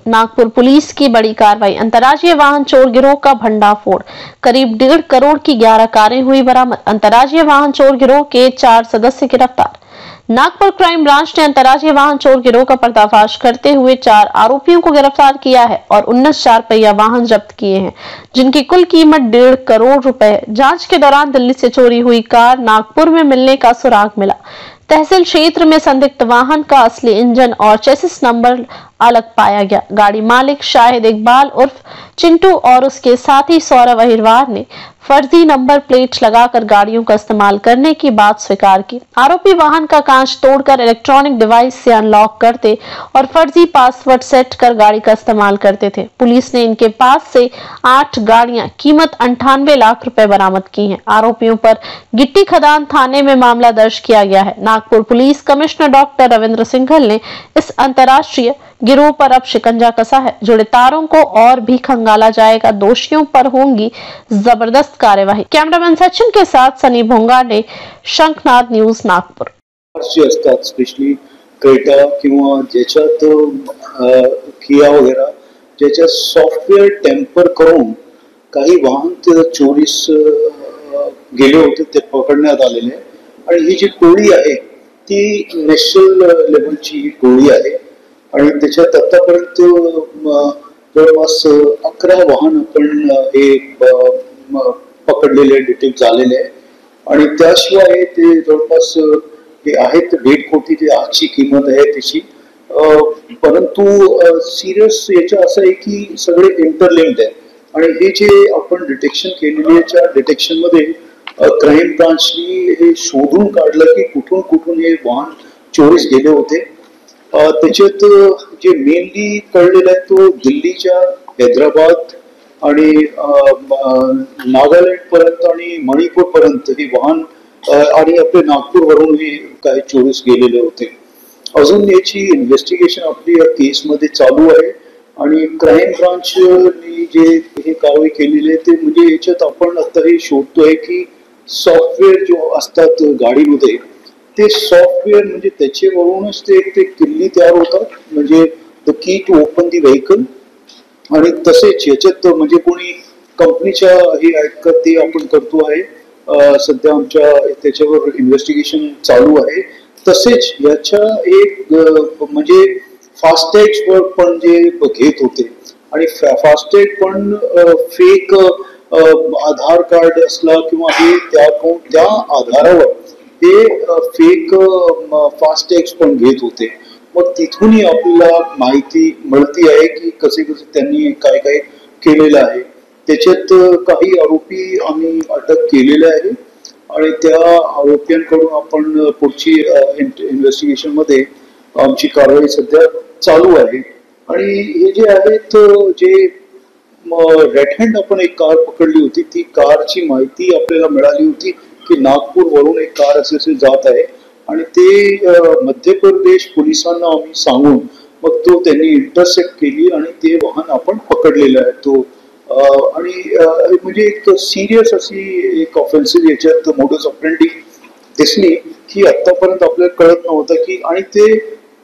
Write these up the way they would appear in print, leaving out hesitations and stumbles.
Nagpur police की बड़ी कार्रवाई। अंतर्राज्यीय वाहन चोर गिरोह का भंडाफोड़। करीब 1.5 करोड़ की 11 कारें हुई बरामद। अंतर्राज्यीय वाहन चोर गिरोह के 4 सदस्य गिरफ्तार। नागपुर क्राइम ब्रांच ने अंतर्राज्यीय वाहन चोर गिरोह का पर्दाफाश करते हुए 4 आरोपियों को गिरफ्तार किया है और 19 4 पहिया वाहन जब्त किए हैं, जिनकी कुल कीमत 1.5 करोड़ रुपए है। जांच के दौरान दिल्ली से चोरी हुई कार नागपुर में मिलने का सुराग मिला। तहसील क्षेत्र में संदिग्ध वाहन का असली इंजन और चेसिस नंबर अलग पाया गया। गाड़ी मालिक शाहिद इकबाल उर्फ चिंटू और उसके साथी सौरभ अहिरवार ने फर्जी नंबर प्लेट लगाकर गाड़ियों का इस्तेमाल करने की बात स्वीकार की। आरोपी वाहन का कांच तोड़कर इलेक्ट्रॉनिक डिवाइस से अनलॉक करते और फर्जी पासवर्ड सेट कर गाड़ी का इस्तेमाल करते थे। पुलिस ने इनके पास से 8 गाड़ियां कीमत 98 लाख रुपए बरामद की हैं। आरोपियों पर गिट्टी खदान थाने में मामला दर्ज किया गया है। Nagpur police commissioner doctor Ravindra Singhal ने इस अंतर्राष्ट्रीय गिरोह पर अब शिकंजा कसा है। जुड़े तारों को और भी खंगाला जाएगा। दोषियों पर होंगी जबरदस्त कार्यवाही। कैमरामैन सचिन के साथ सनी भोंगा ने शंखनाद न्यूज नागपुर। असतात स्पेशली क्रेटा किंवा ज्याच्यात किया वगैरे ज्याच्यात सॉफ्टवेअर टेम्पर करून काही वाहन चोरीस गेले होते ते पकडण्यात आलेले आणि ही जी टोळी आहे ती नॅशनल लेवलची ही टोळी आहे आणि त्याच्यात आतापर्यंत जवळपास 11 वाहन आपण हे पकडलेले डिटेक्ट झालेले आहे आणि त्याशिवाय ते जवळपास हे आहेत 1.5 कोटी ते आजची किंमत आहे त्याची। परंतु सिरियस याचं असं आहे की सगळे इंटरलिंक्ड आहे आणि हे जे आपण डिटेक्शन केलेल्या डिटेक्शन मध्ये क्राईम ब्रांचनी हे शोधून काढलं की कुठून कुठून हे वाहन चोरीस गेले होते। त्याच्यात जे मेनली कळलेलं आहे तो दिल्लीच्या हैदराबाद आणि नागालँड पर्यंत आणि मणिपूर पर्यंत हे वाहन आणि आपले नागपूर वरून हे काही चोरीस गेलेले होते। अजून याची इन्व्हेस्टिगेशन आपली या केस मध्ये चालू आहे आणि क्राईम ब्रांचनी जे हे कारवाई केलेली आहे ते म्हणजे याच्यात आपण आता हे शोधतोय की सॉफ्टवेअर जो असतात गाडीमध्ये ते सॉफ्टवेअर म्हणजे त्याच्यावरूनच ते किल्ली तयार होतात म्हणजे the key to open the vehicle आणि तसेच याच्यात म्हणजे कोणी कंपनीच्या हे ऐकत ते आपण करतो आहे। सध्या आमच्या त्याच्यावर इन्व्हेस्टिगेशन चालू आहे। तसेच याच्या एक म्हणजे फास्टॅग वर पण जे घेत होते आणि फास्टॅग पण फेक आधार कार्ड असला किंवा हे त्या आधारावर हे फेक फास्टॅग पण घेत होते। मग तिथूनही आपल्याला माहिती मिळती आहे की कसे कसे त्यांनी काय काय केलेलं आहे। त्याच्यात काही आरोपी आम्ही अटक केलेले आहे आणि त्या आरोपींकडून आपण पुढची इन्व्हेस्टिगेशन मध्ये आमची कारवाई सध्या चालू आहे। आणि हे जे आहेत जे रेड हँड आपण एक कार पकडली होती ती कारची माहिती आपल्याला मिळाली होती की नागपूर वरून एक कार असे जात आहे आणि ते मध्य प्रदेश पोलिसांना आम्ही सांगून मग तो त्यांनी इंटरसेप्ट केली आणि ते वाहन आपण पकडलेलं आहे तो आणि म्हणजे एक सिरियस अशी एक ऑफेन्सिव्ह याच्यात मोडस ऑपरेंडी दिसली की आतापर्यंत आपल्याला कळत नव्हतं की आणि ते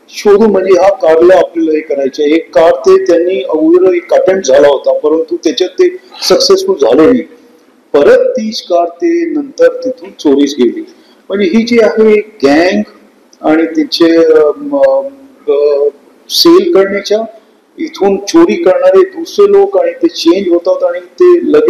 शोधून म्हणजे हा कारला आपल्याला हे करायचं एक कार ते त्यांनी अगोदर एक अटेम्प्ट झाला होता परंतु त्याच्यात ते सक्सेसफुल झाले नाही। परत तीच कार ते नंतर तिथून चोरीस गेली। म्हणजे ही जी आहे गँग आणि तिचे सेल करण्याच्या इथून चोरी करणारे दुसरे लोक आणि ते चेंज होतात आणि ते लगेच